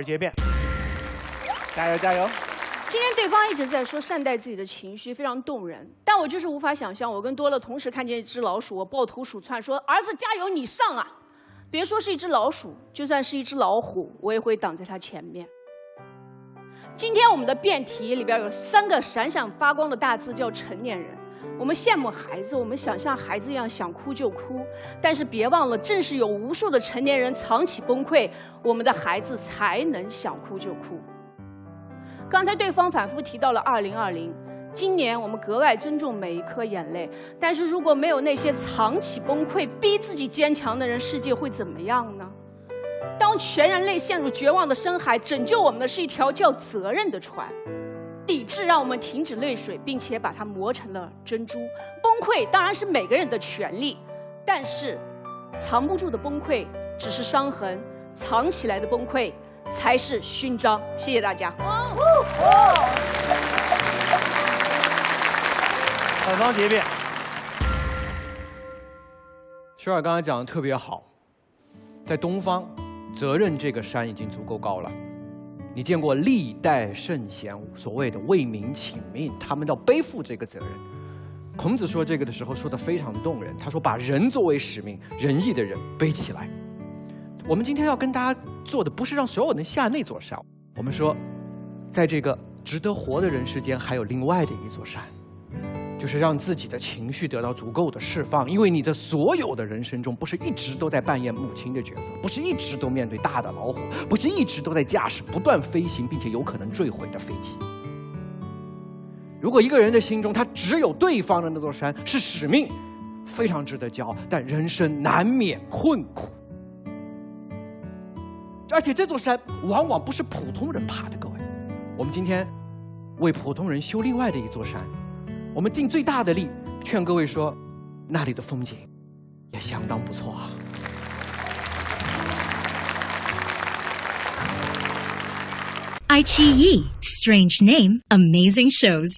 结辩，加油加油！今天对方一直在说善待自己的情绪，非常动人。但我就是无法想象，我跟多乐同时看见一只老鼠，我抱头鼠窜，说：“儿子加油，你上啊！”别说是一只老鼠，就算是一只老虎，我也会挡在它前面。今天我们的辩题里边有3个闪闪发光的大字，叫成年人。我们羡慕孩子，我们想像孩子一样想哭就哭，但是别忘了，正是有无数的成年人藏起崩溃，我们的孩子才能想哭就哭。刚才对方反复提到了2020，今年我们格外尊重每一颗眼泪，但是如果没有那些藏起崩溃、逼自己坚强的人，世界会怎么样呢？当全人类陷入绝望的深海，拯救我们的是一条叫责任的船。理智让我们停止泪水，并且把它磨成了珍珠。崩溃当然是每个人的权利，但是藏不住的崩溃只是伤痕，藏起来的崩溃才是勋章。谢谢大家。反方结辩。雪儿刚才讲的特别好，在东方，责任这个山已经足够高了。你见过历代圣贤所谓的为民请命，他们要背负这个责任。孔子说这个的时候说得非常动人，他说把人作为使命，仁义的人背起来。我们今天要跟大家做的不是让所有人下那座山，我们说，在这个值得活的人世间，还有另外的一座山，就是让自己的情绪得到足够的释放。因为你的所有的人生中，不是一直都在扮演母亲的角色，不是一直都面对大的老虎，不是一直都在驾驶不断飞行并且有可能坠毁的飞机。如果一个人的心中他只有对方的那座山是使命，非常值得骄傲，但人生难免困苦。而且这座山往往不是普通人爬的，各位。我们今天为普通人修另外的一座山，我们尽最大的力劝各位说，那里的风景也相当不错啊。iQIYI, strange name, amazing shows.